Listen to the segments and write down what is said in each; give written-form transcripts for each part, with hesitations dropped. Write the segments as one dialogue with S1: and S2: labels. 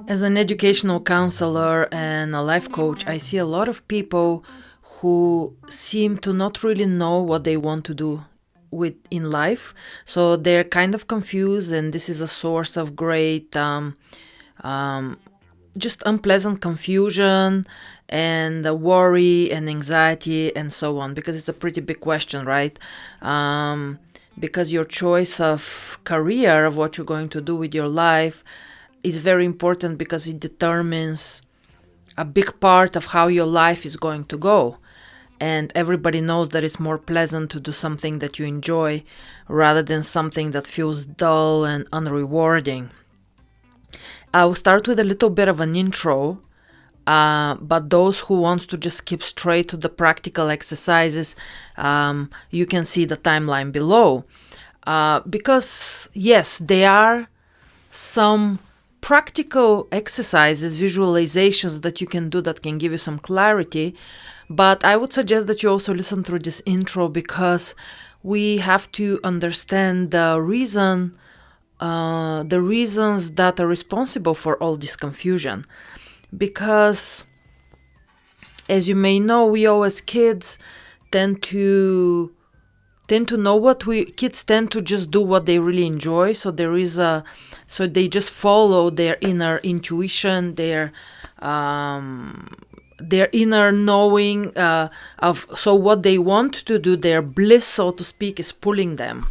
S1: As an educational counselor and a life coach, I see a lot of people who seem to not really know what they want to do with in life. So they're kind of confused, and this is a source of great um, just unpleasant confusion and worry and anxiety and so on, because it's a pretty big question, right? Because your choice of career, of what you're going to do with your life, is very important because it determines a big part of how your life is going to go. And everybody knows that it's more pleasant to do something that you enjoy rather than something that feels dull and unrewarding. I will start with a little bit of an intro, but those who want to just skip straight to the practical exercises, you can see the timeline below. Because, yes, there are some practical exercises, visualizations that you can do that can give you some clarity. But I would suggest that you also listen through this intro, because we have to understand the reasons that are responsible for all this confusion. Because, as you may know, we all as kids tend to know what we kids tend to just do what they really enjoy. So they just follow their inner intuition, their inner knowing of so what they want to do, their bliss, so to speak, is pulling them.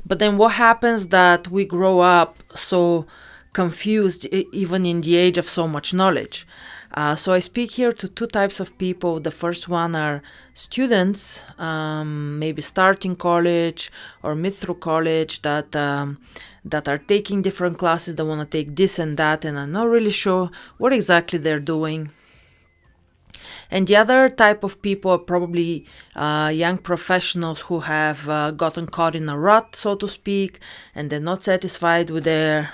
S1: But then what happens that we grow up so confused, even in the age of so much knowledge. So I speak here to two types of people. The first one are students, maybe starting college or mid through college, that are taking different classes, that want to take this and that, and are not really sure what exactly they're doing. And the other type of people are probably young professionals who have gotten caught in a rut, so to speak, and they're not satisfied with their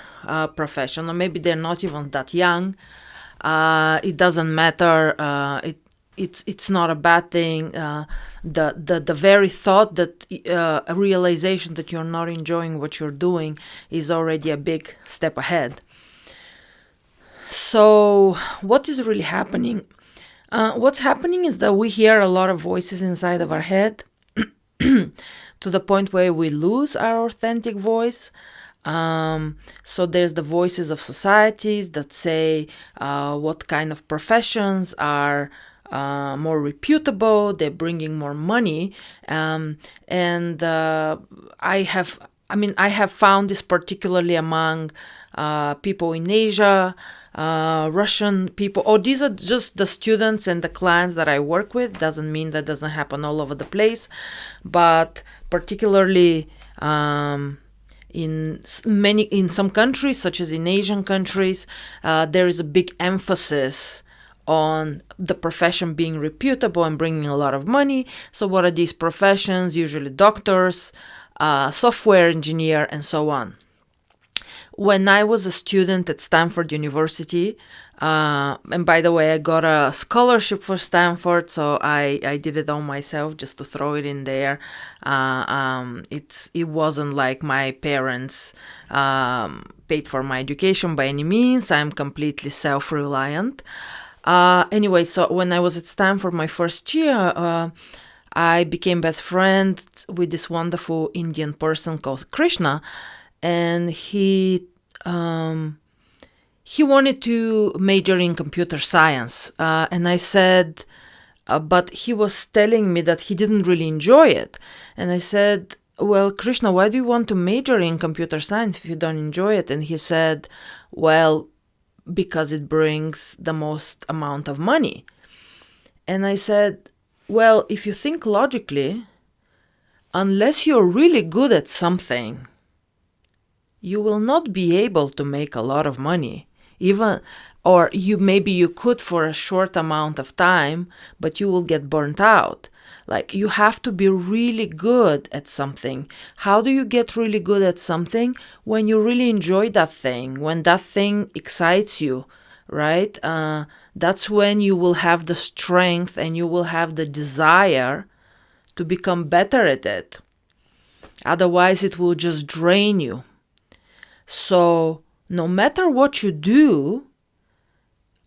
S1: profession, or maybe they're not even that young. It doesn't matter. It's not a bad thing. The very thought that a realization that you're not enjoying what you're doing is already a big step ahead. So, what is really happening? What's happening is that we hear a lot of voices inside of our head to the point where we lose our authentic voice. So there's the voices of societies that say what kind of professions are more reputable, they're bringing more money. And I have found this particularly among people in Asia, Russian people. Oh, these are just the students and the clients that I work with. Doesn't mean that doesn't happen all over the place, but particularly in some countries, such as in Asian countries, there is a big emphasis on the profession being reputable and bringing a lot of money. So what are these professions? Usually doctors, software engineer, and so on. When I was a student at Stanford University, and by the way, I got a scholarship for Stanford, so I did it on myself just to throw it in there. It wasn't like my parents paid for my education by any means. I'm completely self-reliant. Anyway, so when I was at Stanford my first year, I became best friends with this wonderful Indian person called Krishna, and he wanted to major in computer science, and I said, but he was telling me that he didn't really enjoy it, and I said, well, Krishna, why do you want to major in computer science if you don't enjoy it? And he said, well, because it brings the most amount of money. And I said, well, if you think logically, unless you're really good at something, you will not be able to make a lot of money. Or maybe you could for a short amount of time, but you will get burnt out. Like, you have to be really good at something. How do you get really good at something? When you really enjoy that thing, when that thing excites you, right? That's when you will have the strength and you will have the desire to become better at it. Otherwise, it will just drain you. So no matter what you do,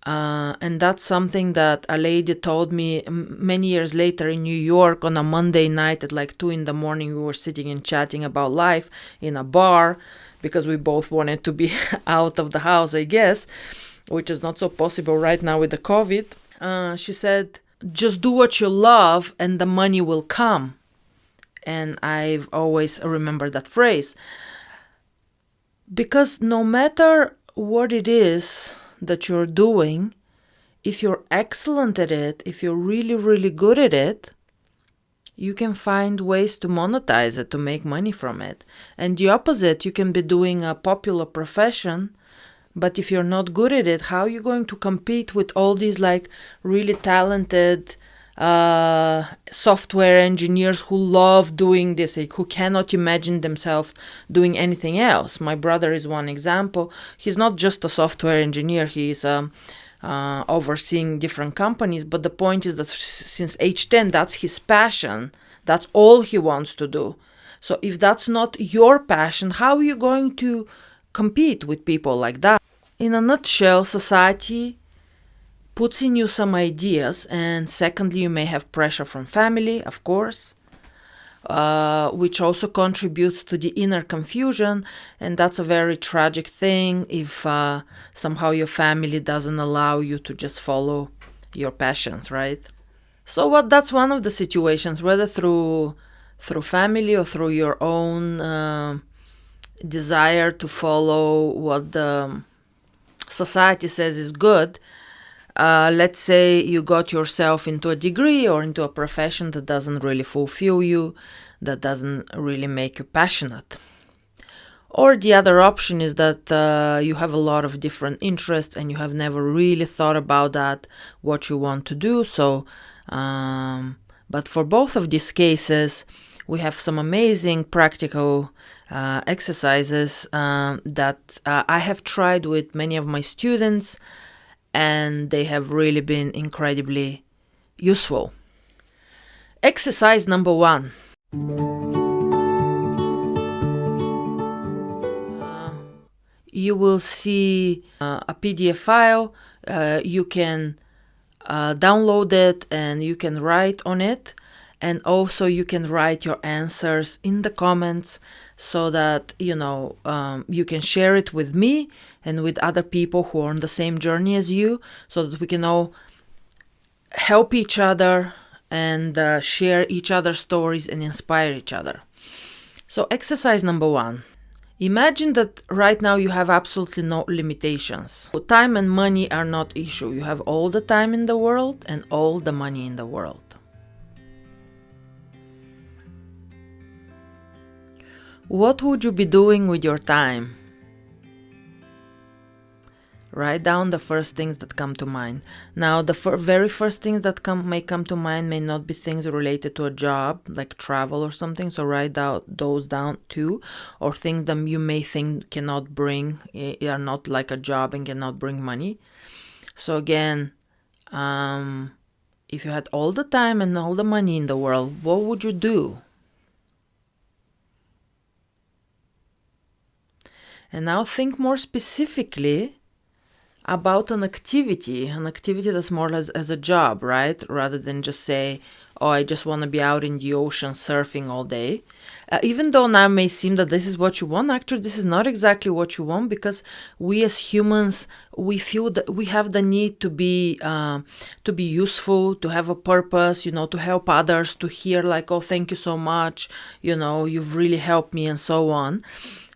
S1: and that's something that a lady told me many years later in New York on a Monday night at like 2 in the morning. We were sitting and chatting about life in a bar because we both wanted to be out of the house, I guess, which is not so possible right now with the COVID. She said, just do what you love and the money will come. And I've always remembered that phrase. Because no matter what it is that you're doing, if you're excellent at it, if you're really, really good at it, you can find ways to monetize it, to make money from it. And the opposite, you can be doing a popular profession, but if you're not good at it, how are you going to compete with all these like really talented software engineers who love doing this, like, who cannot imagine themselves doing anything else? My brother is one example. He's not just a software engineer, he's overseeing different companies, but the point is that since age 10, that's his passion. That's all he wants to do. So if that's not your passion, how are you going to compete with people like that? In a nutshell, society puts in you some ideas, and secondly, you may have pressure from family, of course, which also contributes to the inner confusion, and that's a very tragic thing if somehow your family doesn't allow you to just follow your passions, right? So that's one of the situations, whether through family or through your own desire to follow what the society says is good. Let's say you got yourself into a degree or into a profession that doesn't really fulfill you, that doesn't really make you passionate. Or the other option is that you have a lot of different interests and you have never really thought about that, what you want to do. But for both of these cases, we have some amazing practical exercises that I have tried with many of my students, and they have really been incredibly useful. Exercise number 1. You will see a PDF file. You can download it and you can write on it. And also you can write your answers in the comments so that, you can share it with me and with other people who are on the same journey as you, so that we can all help each other and share each other's stories and inspire each other. So exercise number 1. Imagine that right now you have absolutely no limitations. Time and money are not issue. You have all the time in the world and all the money in the world. What would you be doing with your time? Write down the first things that come to mind. Now, the very first things that may come to mind may not be things related to a job, like travel or something, so write those down too, or things that you may think cannot bring, are not like a job and cannot bring money. So again, if you had all the time and all the money in the world, what would you do? And now think more specifically about an activity that's more as a job, right? Rather than just say, oh, I just want to be out in the ocean surfing all day. Even though now it may seem that this is what you want, actually this is not exactly what you want, because we as humans, we feel that we have the need to be useful, to have a purpose, to help others, to hear like, oh, thank you so much, you've really helped me, and so on.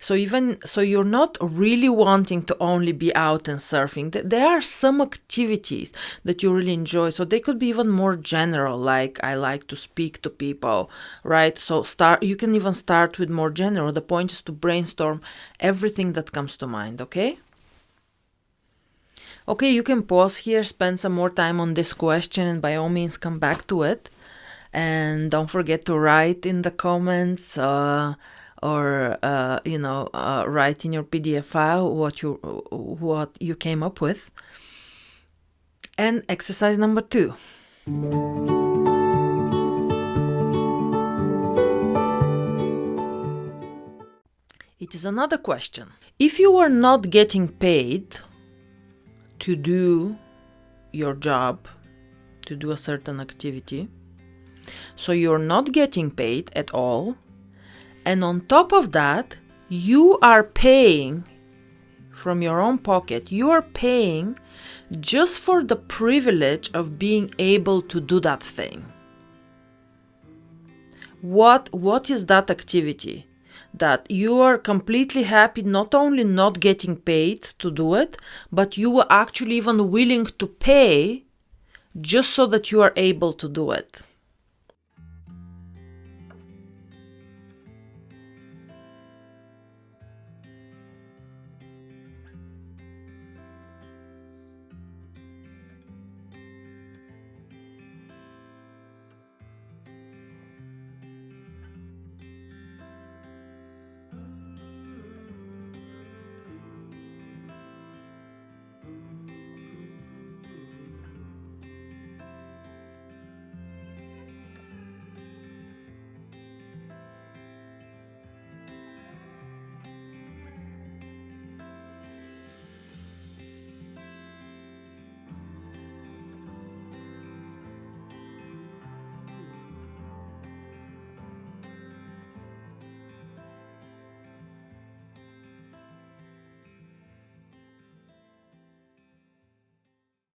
S1: So you're not really wanting to only be out and surfing. There are some activities that you really enjoy. So they could be even more general, like I like to speak to people, right? So you can even start with more general. The point is to brainstorm everything that comes to mind, okay? Okay, you can pause here, spend some more time on this question, and by all means come back to it. And don't forget to write in the comments or write in your PDF file what you came up with. And exercise number 2. It it is another question. If you are not getting paid to do your job, to do a certain activity, so you're not getting paid at all, and on top of that, you are paying from your own pocket, you are paying just for the privilege of being able to do that thing. What is that activity? That you are completely happy not only not getting paid to do it, but you are actually even willing to pay just so that you are able to do it.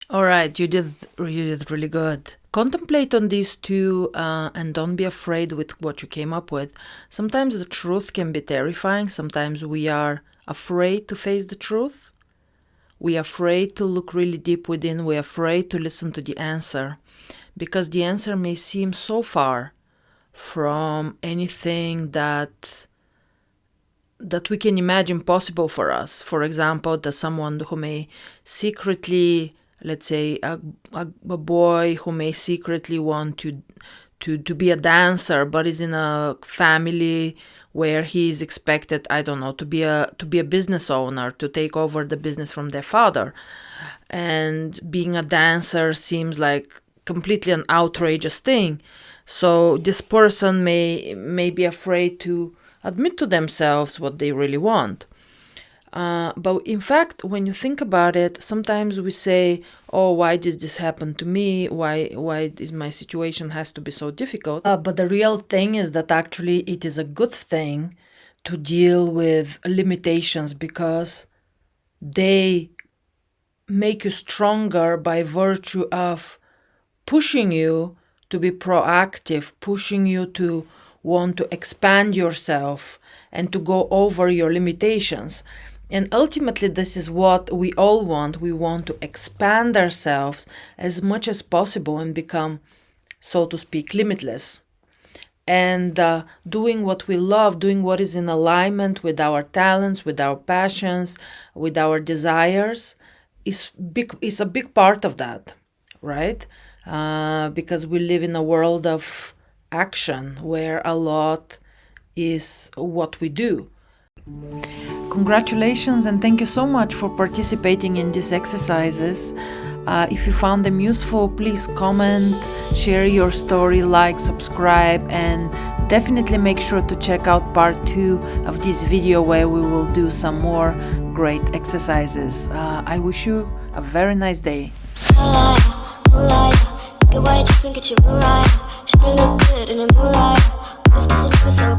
S1: All right, you did really good. Contemplate on these two and don't be afraid with what you came up with. Sometimes the truth can be terrifying. Sometimes we are afraid to face the truth. We are afraid to look really deep within. We are afraid to listen to the answer because the answer may seem so far from anything that we can imagine possible for us. For example, there's someone who may secretly, let's say a boy who may secretly want to be a dancer, but is in a family where he is expected, I don't know, to be a business owner, to take over the business from their father. And being a dancer seems like completely an outrageous thing. So this person may be afraid to admit to themselves what they really want. But in fact, when you think about it, sometimes we say, oh, why did this happen to me? Why is my situation has to be so difficult? But the real thing is that actually it is a good thing to deal with limitations because they make you stronger by virtue of pushing you to be proactive, pushing you to want to expand yourself and to go over your limitations. And ultimately, this is what we all want. We want to expand ourselves as much as possible and become, so to speak, limitless. And doing what we love, doing what is in alignment with our talents, with our passions, with our desires, is a big part of that, right? Because we live in a world of action where a lot is what we do. Congratulations and thank you so much for participating in these exercises. If you found them useful, please comment, share your story, like, subscribe, and definitely make sure to check out part 2 of this video where we will do some more great exercises. I wish you a very nice day. Get you right. Should look good in the moonlight. This music is so